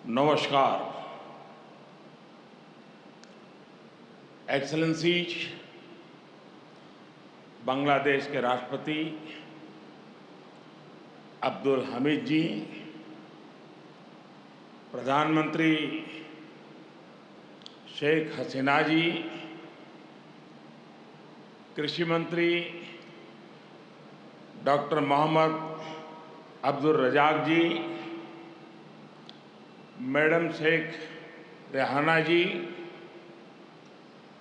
नमस्कार। एक्सेलेंसीज, बांग्लादेश के राष्ट्रपति अब्दुल हमीद जी, प्रधानमंत्री शेख हसीना जी, कृषि मंत्री डॉक्टर मोहम्मद अब्दुल रज़ाक जी, मैडम शेख रेहाना जी,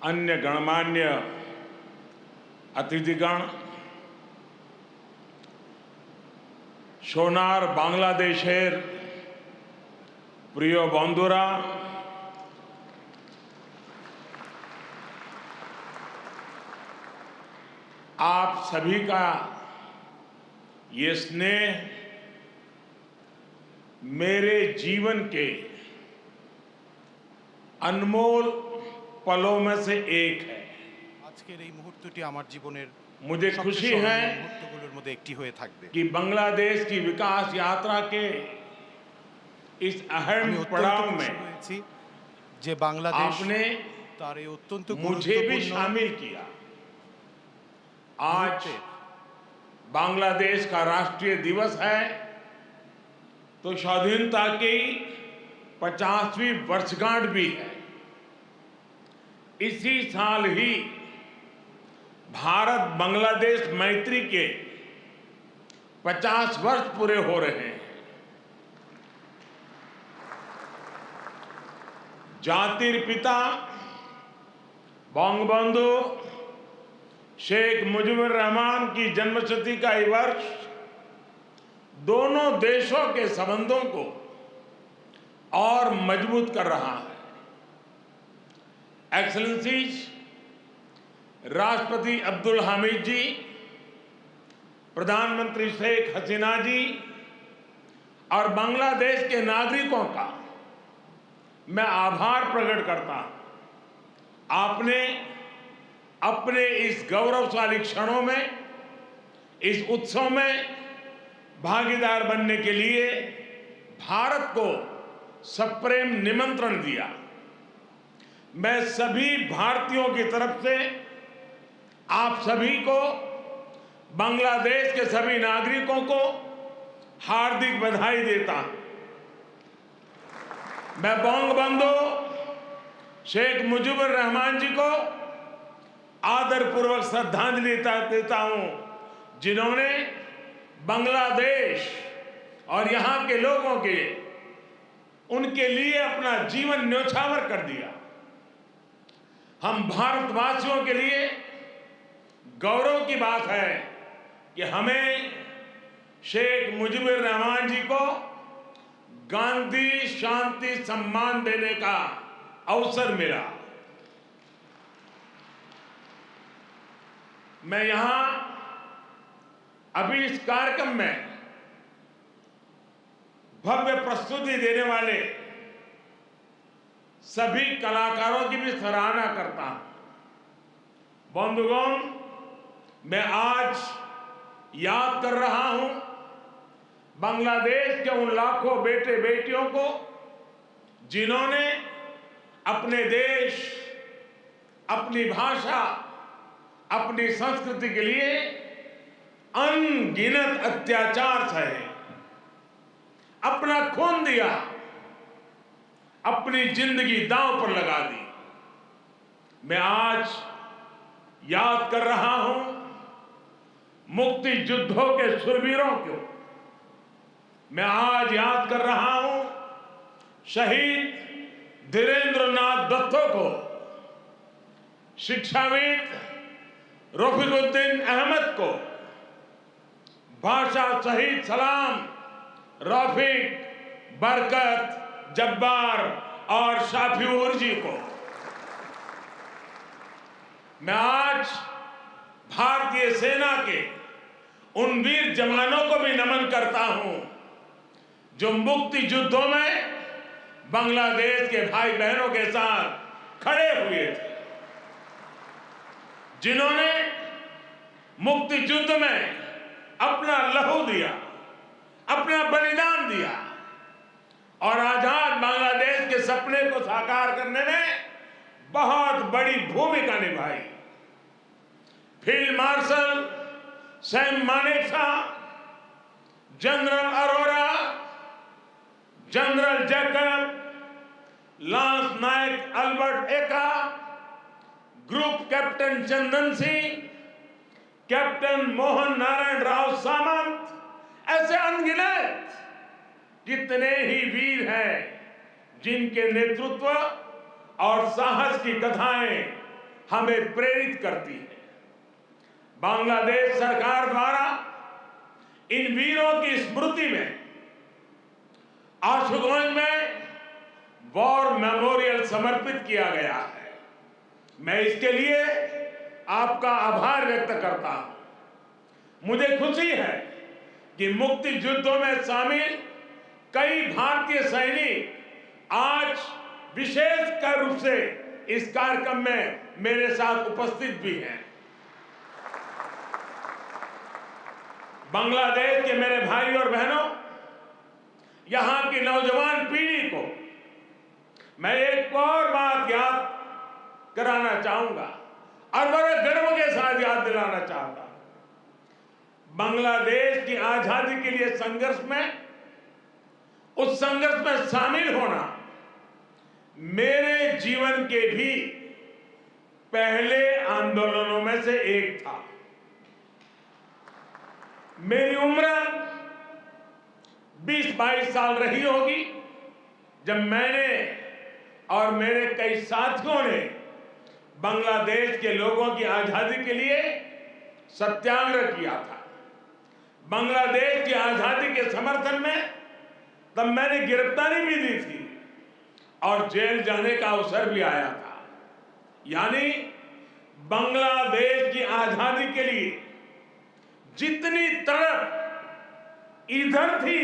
अन्य गणमान्य अतिथिगण, सोनार बांग्लादेशेर प्रिय बंधुरा, आप सभी का ये स्नेह मेरे जीवन के अनमोल पलों में से एक है। আজকের এই মুহূর্তটি আমার জীবনের मुझे खुशी है মুহূর্তগুলোর মধ্যে একটি হয়ে থাকবে। कि बांग्लादेश की विकास यात्रा के इस अहम আমি অত্যন্ত पड़ाव খুশি में হয়েছি যে বাংলাদেশ आपने তার এই অত্যন্ত मुझे भी গুরুত্বপূর্ণ शामिल किया। आज बांग्लादेश का राष्ट्रीय दिवस है तो स्वाधीनता की 50वीं वर्षगांठ भी है। इसी साल ही भारत बांग्लादेश मैत्री के 50 वर्ष पूरे हो रहे हैं। जातिर पिता बंगबंधु शेख मुजीबुर रहमान की जन्मशती का ये वर्ष दोनों देशों के संबंधों को और मजबूत कर रहा है। एक्सेलेंसीज, राष्ट्रपति अब्दुल हमीद जी, प्रधानमंत्री शेख हसीना जी और बांग्लादेश के नागरिकों का मैं आभार प्रकट करता हूं। आपने अपने इस गौरवशाली क्षणों में, इस उत्सव में भागीदार बनने के लिए भारत को सप्रेम निमंत्रण दिया। मैं सभी भारतीयों की तरफ से आप सभी को, बांग्लादेश के सभी नागरिकों को हार्दिक बधाई देता हूं। मैं बंगबंधु शेख मुजीबुर रहमान जी को आदरपूर्वक श्रद्धांजलि देता हूं, जिन्होंने बांग्लादेश और यहां के लोगों के उनके लिए अपना जीवन न्योछावर कर दिया। हम भारतवासियों के लिए गौरव की बात है कि हमें शेख मुजीबुर रहमान जी को गांधी शांति सम्मान देने का अवसर मिला। मैं यहां अभी इस कार्यक्रम में भव्य प्रस्तुति देने वाले सभी कलाकारों की भी सराहना करता हूं। बंधुगण, मैं आज याद कर रहा हूं बांग्लादेश के उन लाखों बेटे बेटियों को जिन्होंने अपने देश, अपनी भाषा, अपनी संस्कृति के लिए अनगिनत अत्याचार सहे, अपना खून दिया, अपनी जिंदगी दांव पर लगा दी। मैं आज याद कर रहा हूं मुक्ति युद्धों के शूरवीरों को। मैं आज याद कर रहा हूं शहीद धीरेंद्रनाथ दत्तो को, शिक्षाविद रफीकुद्दीन अहमद को, भाषा शहीद सलाम, रफीक, बरकत, जब्बार और शाफिऊर जी को। मैं आज भारतीय सेना के उन वीर जवानों को भी नमन करता हूं जो मुक्ति युद्धों में बांग्लादेश के भाई बहनों के साथ खड़े हुए थे, जिन्होंने मुक्ति युद्ध में अपना लहू दिया, अपना बलिदान दिया और आजाद बांग्लादेश सपने को साकार करने में बहुत बड़ी भूमिका निभाई। Field marshal Sam Manekshaw, general Arora, general Jacob, lance Naik Albert Ekka, group captain Chandan Singh, captain Mohan Narayan Rao Samant, ऐसे अनगिनत कितने ही वीर हैं जिनके नेतृत्व और साहस की कथाएं हमें प्रेरित करती हैं। बांग्लादेश सरकार द्वारा इन वीरों की स्मृति में आशुगंज में वॉर मेमोरियल समर्पित किया गया है। मैं इसके लिए आपका आभार व्यक्त करता हूं। मुझे खुशी है कि मुक्ति युद्धों में शामिल कई भारतीय सैनिक आज विशेष रूप से इस कार्यक्रम में मेरे साथ उपस्थित भी हैं। बांग्लादेश के मेरे भाई और बहनों, यहां की नौजवान पीढ़ी को मैं एक और बात याद कराना चाहूंगा और बड़े गर्व के साथ याद दिलाना चाहता हूं। बांग्लादेश की आजादी के लिए संघर्ष में, उस संघर्ष में शामिल होना मेरे जीवन के भी पहले आंदोलनों में से एक था। मेरी उम्र 20-22 साल रही होगी जब मैंने और मेरे कई साथियों ने बांग्लादेश के लोगों की आजादी के लिए सत्याग्रह किया था। बांग्लादेश की आजादी के समर्थन में तब मैंने गिरफ्तारी भी दी थी और जेल जाने का अवसर भी आया था। यानी बांग्लादेश की आजादी के लिए जितनी तड़प इधर थी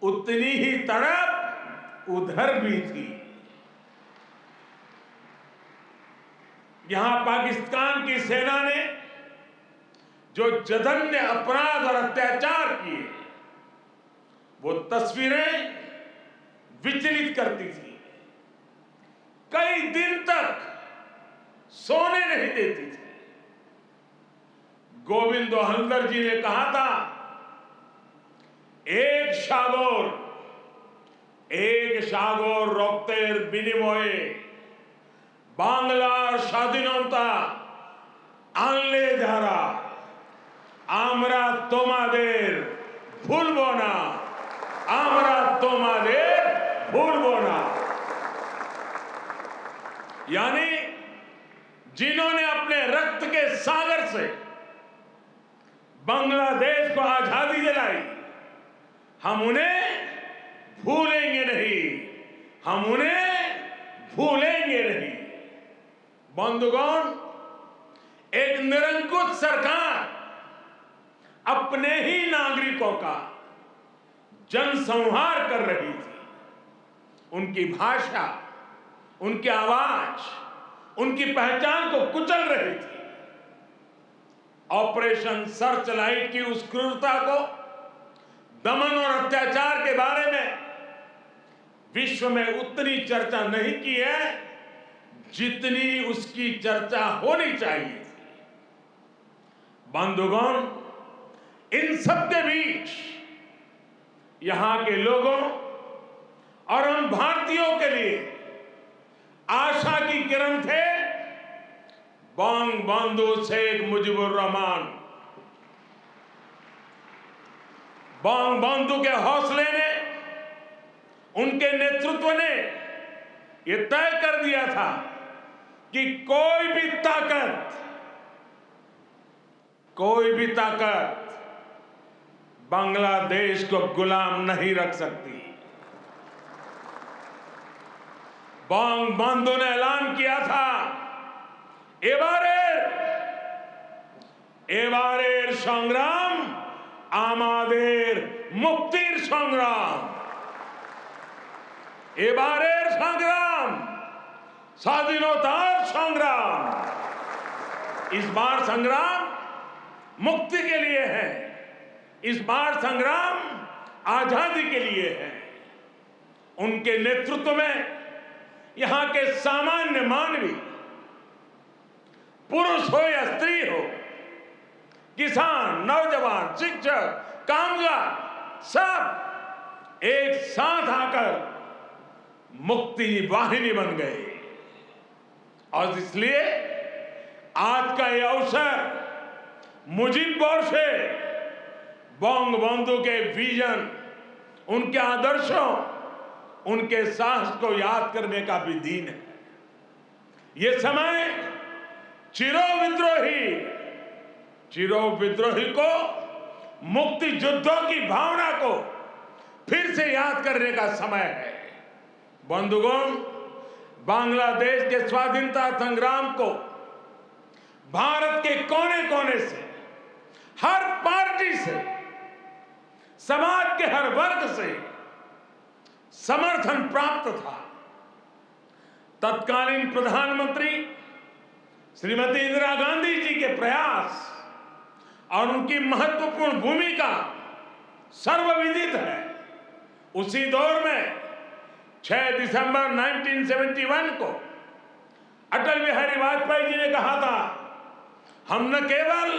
उतनी ही तड़प उधर भी थी। यहां पाकिस्तान की सेना ने जो जघन्य अपराध और अत्याचार किए, वो तस्वीरें विचलित करती थी। कई दिन तक सोने नहीं देती थी। गोविंद हल्दर जी ने कहा था, एक সাগর রক্তের বিনিময়ে বাংলার স্বাধীনতা আনলে যারা, আমরা তোমাদের ভুলবো না, আমরা তোমাদের ভুলবো না। यानी जिन्होंने अपने रक्त के सागर से बांग्लादेश को आजादी दिलाई, हम उन्हें भूलेंगे नहीं, हम उन्हें भूलेंगे नहीं। बंधुगण, एक निरंकुश सरकार अपने ही नागरिकों का जनसंहार कर रही थी। उनकी भाषा, उनकी आवाज, उनकी पहचान को कुचल रही थी। ऑपरेशन सर्चलाइट की उस क्रूरता को, दमन और अत्याचार के बारे में विश्व में उतनी चर्चा नहीं की है जितनी उसकी चर्चा होनी चाहिए थी। बंधुगण, इन सब के बीच यहां के लोगों और हम भारतीयों के लिए आशा की किरण थे बंगबंधु शेख मुजीबुर रहमान। बंगबंधु के हौसले ने, उनके नेतृत्व ने यह तय कर दिया था कि कोई भी ताकत बांग्लादेश को गुलाम नहीं रख सकती। बंगबंधु ने ऐलान किया था, एबारेर संग्राम आमादेर मुक्तिर संग्राम। एबारेर संग्राम स्वाधीनतार संग्राम। इस बार संग्राम मुक्ति के लिए है, इस बार संग्राम आजादी के लिए है। उनके नेतृत्व में यहां के सामान्य मानवी, पुरुष हो या स्त्री हो, किसान, नौजवान, शिक्षक, कामगार, सब एक साथ आकर मुक्ति वाहिनी बन गए। और इसलिए आज का यह अवसर मुजीब बोरसे बंगबंधु के विजन, उनके आदर्शों, उनके साहस को याद करने का भी दिन है। ये समय चिरो विद्रोही को, मुक्ति युद्धों की भावना को फिर से याद करने का समय है। बंधुगण, बांग्लादेश के स्वाधीनता संग्राम को भारत के कोने कोने से, हर पार्टी से, समाज के हर वर्ग से समर्थन प्राप्त था। तत्कालीन प्रधानमंत्री श्रीमती इंदिरा गांधी जी के प्रयास और उनकी महत्वपूर्ण भूमिका सर्वविदित है। उसी दौर में 6 दिसंबर 1971 को अटल बिहारी वाजपेयी जी ने कहा था, हम न केवल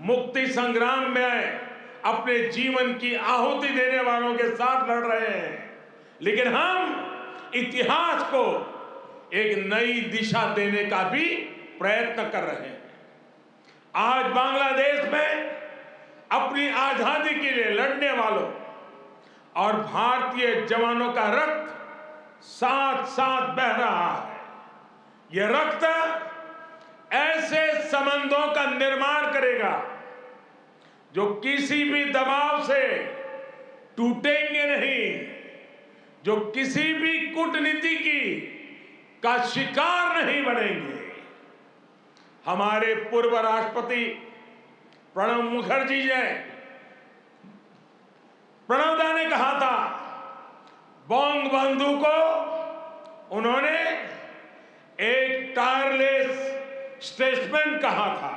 मुक्ति संग्राम में अपने जीवन की आहुति देने वालों के साथ लड़ रहे हैं, लेकिन हम इतिहास को एक नई दिशा देने का भी प्रयत्न कर रहे हैं। आज बांग्लादेश में अपनी आजादी के लिए लड़ने वालों और भारतीय जवानों का रक्त साथ साथ बह रहा है। यह रक्त ऐसे संबंधों का निर्माण करेगा जो किसी भी दबाव से टूटेंगे नहीं, जो किसी भी कूटनीति का शिकार नहीं बनेंगे। हमारे पूर्व राष्ट्रपति प्रणब मुखर्जी जी, प्रणबदा ने कहा था, बंगबंधु को उन्होंने एक टायरलेस स्टेटसमैन कहा था।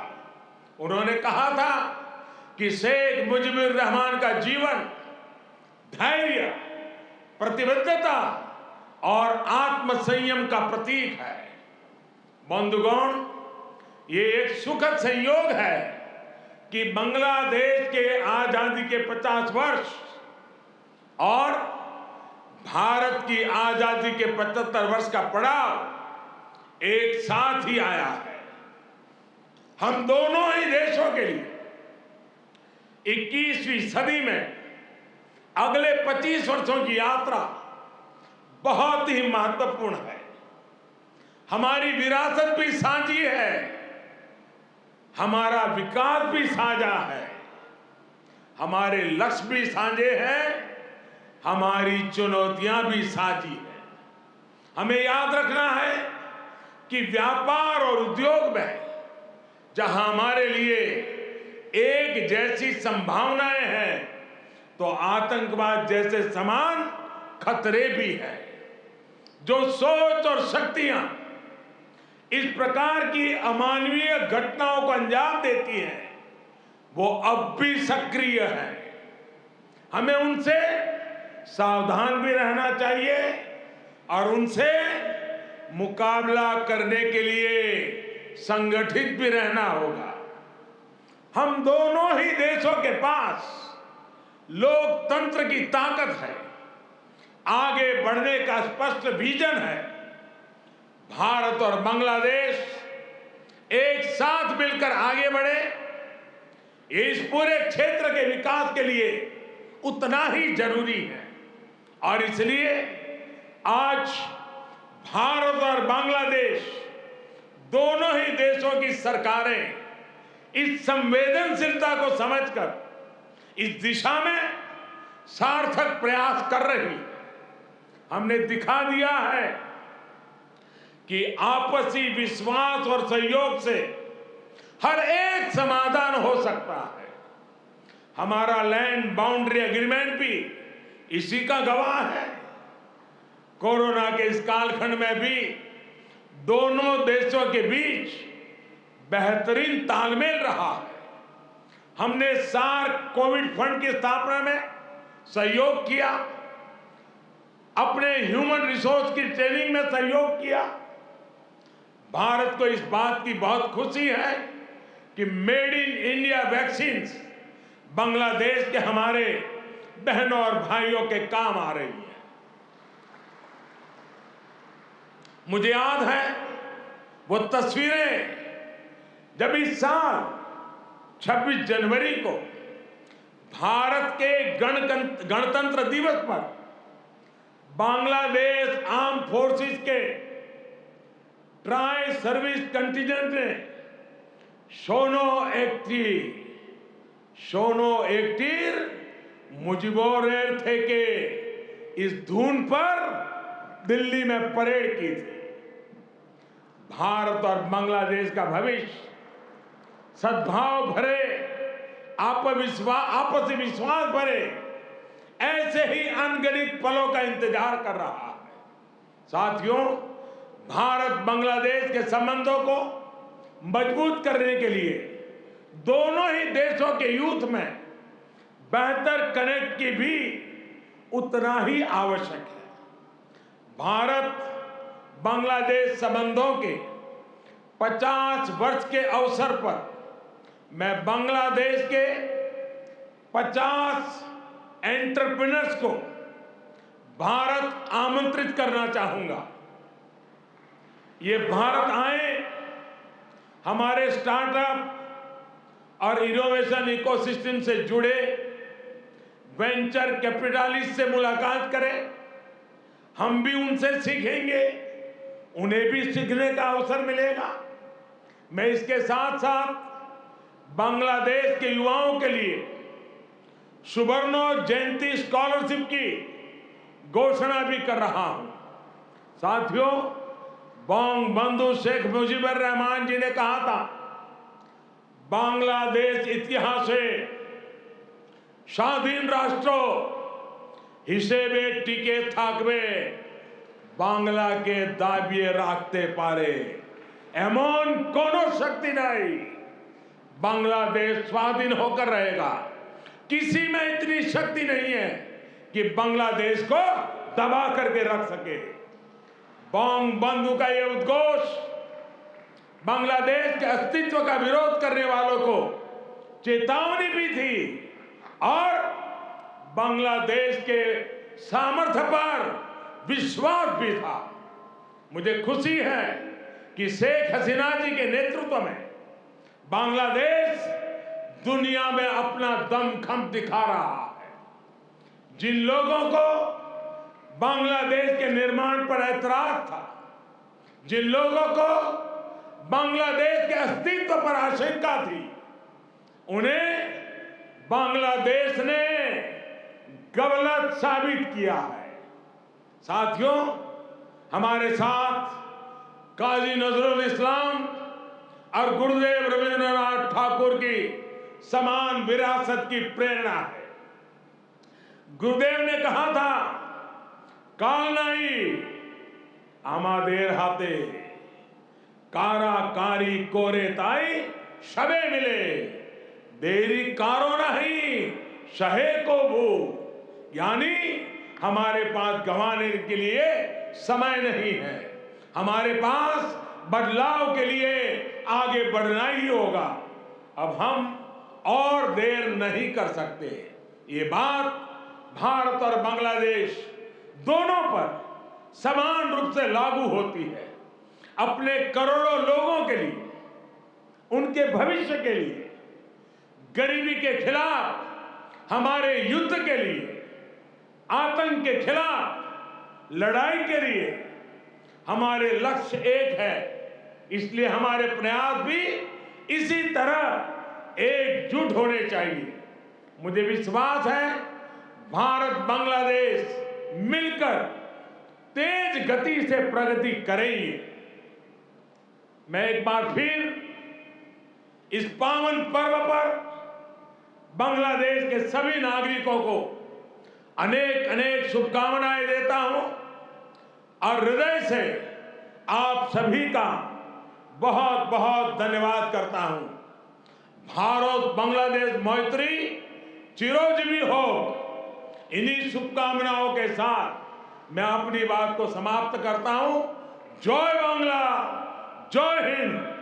उन्होंने कहा था कि शेख मुजीबुर रहमान का जीवन धैर्य, प्रतिबद्धता और आत्मसंयम का प्रतीक है। बंधुगण, ये एक सुखद संयोग है कि बांग्लादेश के आजादी के 50 वर्ष और भारत की आजादी के 75 वर्ष का पड़ाव एक साथ ही आया है। हम दोनों ही देशों के लिए 21वीं सदी में अगले 25 वर्षों की यात्रा बहुत ही महत्वपूर्ण है। हमारी विरासत भी साझी है, हमारा विकास भी साझा है, हमारे लक्ष्य भी साझे हैं, हमारी चुनौतियां भी साझी हैं। हमें याद रखना है कि व्यापार और उद्योग में जहां हमारे लिए एक जैसी संभावनाएं हैं, तो आतंकवाद जैसे समान खतरे भी हैं। जो सोच और शक्तियां इस प्रकार की अमानवीय घटनाओं को अंजाम देती हैं, वो अब भी सक्रिय है। हमें उनसे सावधान भी रहना चाहिए और उनसे मुकाबला करने के लिए संगठित भी रहना होगा। हम दोनों ही देशों के पास लोकतंत्र की ताकत है, आगे बढ़ने का स्पष्ट विजन है। भारत और बांग्लादेश एक साथ मिलकर आगे बढ़े, इस पूरे क्षेत्र के विकास के लिए उतना ही जरूरी है। और इसलिए आज भारत और बांग्लादेश दोनों ही देशों की सरकारें इस संवेदनशीलता को समझकर इस दिशा में सार्थक प्रयास कर रही है। हमने दिखा दिया है कि आपसी विश्वास और सहयोग से हर एक समाधान हो सकता है। हमारा लैंड बाउंड्री एग्रीमेंट भी इसी का गवाह है। कोरोना के इस कालखंड में भी दोनों देशों के बीच बेहतरीन तालमेल रहा है। हमने सार्क कोविड फंड की स्थापना में सहयोग किया। अपने ह्यूमन रिसोर्स की ट्रेनिंग में सहयोग किया। भारत को इस बात की बहुत खुशी है कि made in India vaccines Bangladesh के हमारे बहनों और भाइयों के काम आ रही है। मुझे याद है वो तस्वीरें जब इस साल 26 जनवरी को भारत के गणतंत्र दिवस पर बांग्लादेश आर्म फोर्सेस के ट्राई सर्विस कंटिजेंट ने शोनो एक्टिर मुजिबोरेर थे के इस धुन पर दिल्ली में परेड की थी। भारत और बांग्लादेश का भविष्य सद्भाव भरे, आपसी विश्वास भरे ऐसे ही अनगिनत पलों का इंतजार कर रहा है। साथियों, भारत बांग्लादेश के संबंधों को मजबूत करने के लिए दोनों ही देशों के यूथ में बेहतर कनेक्ट की भी उतना ही आवश्यक है। भारत बांग्लादेश संबंधों के 50 वर्ष के अवसर पर मैं बांग्लादेश के 50 एंटरप्रेन्योर्स को भारत आमंत्रित करना चाहूंगा। ये भारत आए, हमारे स्टार्टअप और इनोवेशन इकोसिस्टम से जुड़े वेंचर कैपिटलिस्ट से मुलाकात करें। हम भी उनसे सीखेंगे, उन्हें भी सीखने का अवसर मिलेगा। मैं इसके साथ साथ बांग्लादेश के युवाओं के लिए सुवर्णो जयंती स्कॉलरशिप की घोषणा भी कर रहा हूं। साथियों, बंगबंधु शेख मुजीबुर रहमान जी ने कहा था, बांग्लादेश इतिहासे স্বাধীন রাষ্ট্র হিসেবে টিকে থাকবে বাংলাকে দাবিয়ে রাখতে পারে এমন কোনো শক্তি নাই। बांग्लादेश स्वाधीन होकर रहेगा। किसी में इतनी शक्ति नहीं है कि बांग्लादेश को दबा करके रख सके। बंगबंधु का यह उद्घोष बांग्लादेश के अस्तित्व का विरोध करने वालों को चेतावनी भी थी और बांग्लादेश के सामर्थ्य पर विश्वास भी था। मुझे खुशी है कि शेख हसीना जी के नेतृत्व में बांग्लादेश दुनिया में अपना दमखम दिखा रहा है। जिन लोगों को बांग्लादेश के निर्माण पर ऐतराज था, जिन लोगों को बांग्लादेश के अस्तित्व पर आशंका थी, उन्हें बांग्लादेश ने गलत साबित किया है। साथियों, हमारे साथ काजी नजरुल इस्लाम और गुरुदेव रविंद्रनाथ ठाकुर की समान विरासत की प्रेरणा है। गुरुदेव ने कहा था, काल नहीं आमादेर हाथे काराकारी कोरे ताई शबे मिले देरी कारो नहीं शहे को भू। यानी हमारे पास गंवाने के लिए समय नहीं है, हमारे पास बदलाव के लिए आगे बढ़ना ही होगा। अब हम और देर नहीं कर सकते। ये बात भारत और बांग्लादेश दोनों पर समान रूप से लागू होती है। अपने करोड़ों लोगों के लिए, उनके भविष्य के लिए, गरीबी के खिलाफ हमारे युद्ध के लिए, आतंक के खिलाफ लड़ाई के लिए हमारे लक्ष्य एक है। इसलिए हमारे प्रयास भी इसी तरह एकजुट होने चाहिए। मुझे विश्वास है भारत बांग्लादेश मिलकर तेज गति से प्रगति करेंगे। मैं एक बार फिर इस पावन पर्व पर बांग्लादेश के सभी नागरिकों को अनेक अनेक शुभकामनाएं देता हूं और हृदय से आप सभी का बहुत बहुत धन्यवाद करता हूं। भारत बांग्लादेश मैत्री चिरोजीवी हो। इन्हीं शुभकामनाओं के साथ मैं अपनी बात को समाप्त करता हूं। जय बांग्ला, जय हिंद।